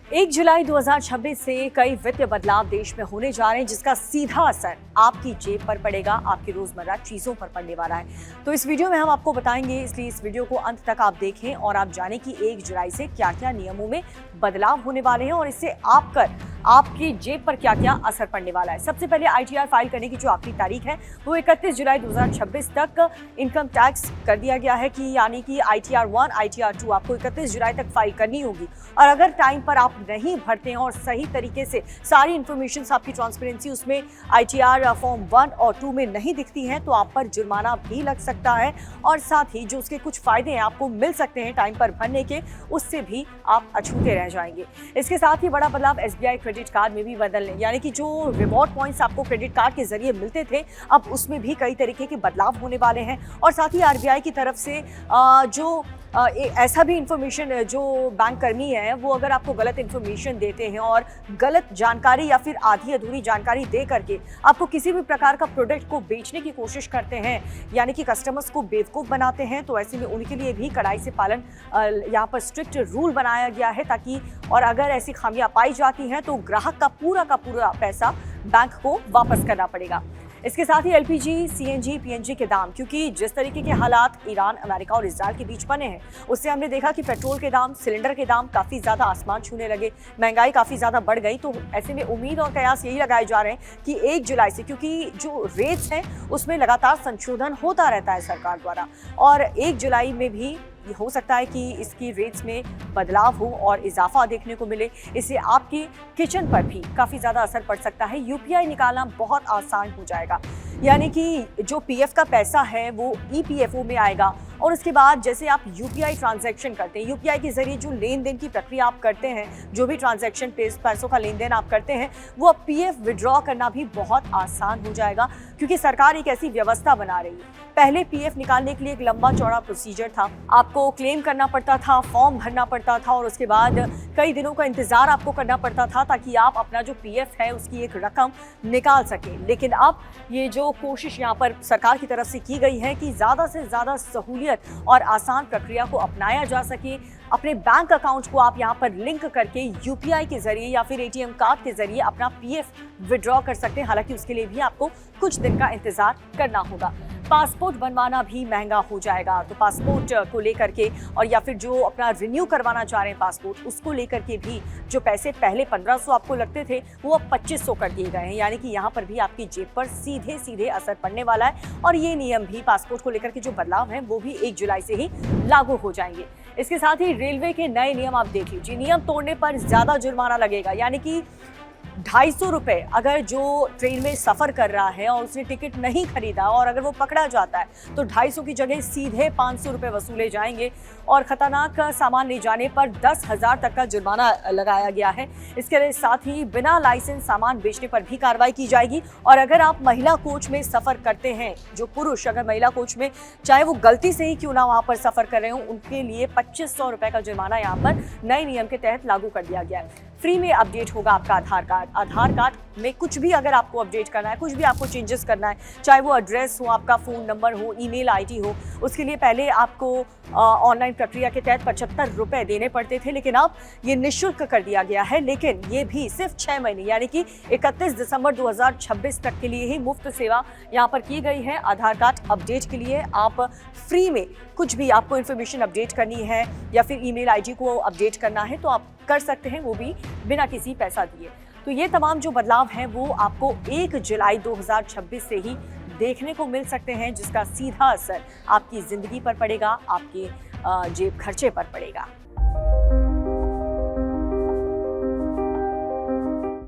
1 जुलाई 2026 से कई वित्तीय बदलाव देश में होने जा रहे हैं, जिसका सीधा असर आपकी जेब पर पड़ेगा, आपकी रोजमर्रा चीजों पर पड़ने वाला है। तो इस वीडियो में हम आपको बताएंगे, इसलिए इस वीडियो को अंत तक आप देखें और आप जानें कि 1 जुलाई से क्या क्या नियमों में बदलाव होने वाले हैं और इससे आपकी जेब पर क्या क्या असर पड़ने वाला है। सबसे पहले ITR फाइल करने की जो आखिरी तारीख है वो 31 जुलाई 2026 तक इनकम टैक्स कर दिया गया है, कि यानी कि ITR 1, ITR 2 आपको 31 जुलाई तक फाइल करनी होगी। और अगर टाइम पर आप नहीं भरते हैं और सही तरीके से सारी इंफॉर्मेशन आपकी ट्रांसपेरेंसी उसमें ITR फॉर्म 1 और 2 में नहीं दिखती है तो आप पर जुर्माना भी लग सकता है, और साथ ही जो उसके कुछ फायदे हैं आपको मिल सकते हैं टाइम पर भरने के, उससे भी आप अछूते रह जाएंगे। इसके साथ ही बड़ा बदलाव SBI क्रेडिट कार्ड में भी बदलने, यानी कि जो रिवॉर्ड पॉइंट्स आपको क्रेडिट कार्ड के जरिए मिलते थे अब उसमें भी कई तरीके के बदलाव होने वाले हैं। और साथ ही RBI की तरफ से ऐसा भी इंफॉर्मेशन जो बैंक कर्मी है वो अगर आपको गलत इंफॉर्मेशन देते हैं और गलत जानकारी या फिर आधी अधूरी जानकारी दे करके आपको किसी भी प्रकार का प्रोडक्ट को बेचने की कोशिश करते हैं, यानी कि कस्टमर्स को बेवकूफ़ बनाते हैं, तो ऐसे में उनके लिए भी कड़ाई से पालन यहाँ पर स्ट्रिक्ट रूल बनाया गया है, ताकि और अगर ऐसी खामियां पाई जाती हैं तो ग्राहक का पूरा पैसा बैंक को वापस करना पड़ेगा। इसके साथ ही LPG, CNG, PNG के दाम, क्योंकि जिस तरीके के हालात ईरान, अमेरिका और इजराइल के बीच बने हैं उससे हमने देखा कि पेट्रोल के दाम, सिलेंडर के दाम काफ़ी ज़्यादा आसमान छूने लगे, महंगाई काफ़ी ज़्यादा बढ़ गई। तो ऐसे में उम्मीद और कयास यही लगाए जा रहे हैं कि 1 जुलाई से, क्योंकि जो रेट्स हैं उसमें लगातार संशोधन होता रहता है सरकार द्वारा, और 1 जुलाई में भी ये हो सकता है कि इसकी रेट्स में बदलाव हो और इजाफा देखने को मिले। इससे आपकी किचन पर भी काफ़ी ज़्यादा असर पड़ सकता है। UPI निकालना बहुत आसान हो जाएगा, यानी कि जो PF का पैसा है वो EPFO में आएगा, और उसके बाद जैसे आप UPI ट्रांजैक्शन करते हैं, UPI के जरिए जो लेन देन की प्रक्रिया आप करते हैं, जो भी ट्रांजैक्शन पैसों का लेन देन आप करते हैं, वो अब PF विड्रॉ करना भी बहुत आसान हो जाएगा, क्योंकि सरकार एक ऐसी व्यवस्था बना रही है। पहले PF निकालने के लिए एक लंबा चौड़ा प्रोसीजर था, आपको क्लेम करना पड़ता था, फॉर्म भरना पड़ता था, और उसके बाद कई दिनों का इंतजार आपको करना पड़ता था ताकि आप अपना जो PF है उसकी एक रकम निकाल सकें। लेकिन अब ये जो कोशिश यहाँ पर सरकार की तरफ से की गई है कि ज़्यादा से ज़्यादा सहूलियत और आसान प्रक्रिया को अपनाया जा सके, अपने बैंक अकाउंट को आप यहाँ पर लिंक करके UPI के जरिए या फिर ATM कार्ड के जरिए अपना PF विड्रॉ कर सकते हैं। हालांकि उसके लिए भी आपको कुछ दिन का इंतजार करना होगा। पासपोर्ट बनवाना भी महंगा हो जाएगा, तो पासपोर्ट को लेकर के और या फिर जो अपना रिन्यू करवाना चाह रहे हैं पासपोर्ट, उसको लेकर के भी जो पैसे पहले 1500 आपको लगते थे वो अब 2500 कर दिए गए हैं, यानी कि यहाँ पर भी आपकी जेब पर सीधे सीधे असर पड़ने वाला है। और ये नियम भी, पासपोर्ट को लेकर के जो बदलाव हैं वो भी 1 जुलाई से ही लागू हो जाएंगे। इसके साथ ही रेलवे के नए नियम आप देख लीजिए, नियम तोड़ने पर ज्यादा जुर्माना लगेगा, यानी कि 250 रुपये अगर जो ट्रेन में सफ़र कर रहा है और उसने टिकट नहीं खरीदा और अगर वो पकड़ा जाता है तो 250 की जगह सीधे 500 रुपये वसूले जाएंगे, और ख़तरनाक सामान ले जाने पर 10,000 तक का जुर्माना लगाया गया है। इसके साथ ही बिना लाइसेंस सामान बेचने पर भी कार्रवाई की जाएगी। और अगर आप महिला कोच में सफ़र करते हैं, जो पुरुष अगर महिला कोच में चाहे वो गलती से ही क्यों ना वहाँ पर सफ़र कर रहे हो, उनके लिए 2500 रुपये का जुर्माना यहाँ पर नए नियम के तहत लागू कर दिया गया है। फ्री में अपडेट होगा आपका आधार कार्ड में कुछ भी अगर आपको अपडेट करना है, कुछ भी आपको चेंजेस करना है, चाहे वो एड्रेस हो, आपका फ़ोन नंबर हो, ईमेल ID हो, उसके लिए पहले आपको ऑनलाइन प्रक्रिया के तहत 75 रुपये देने पड़ते थे, लेकिन अब ये निःशुल्क कर दिया गया है। लेकिन ये भी सिर्फ 6 महीने, यानी कि 31 दिसंबर 2026 तक के लिए ही मुफ्त सेवा यहाँ पर की गई है। आधार कार्ड अपडेट के लिए आप फ्री में कुछ भी आपको इन्फॉर्मेशन अपडेट करनी है या फिर ईमेल ID को अपडेट करना है तो आप कर सकते हैं, वो भी बिना किसी पैसा दिए। तो ये तमाम जो बदलाव हैं वो आपको 1 जुलाई 2026 से ही देखने को मिल सकते हैं, जिसका सीधा असर आपकी ज़िंदगी पर पड़ेगा, आपके जेब खर्चे पर पड़ेगा।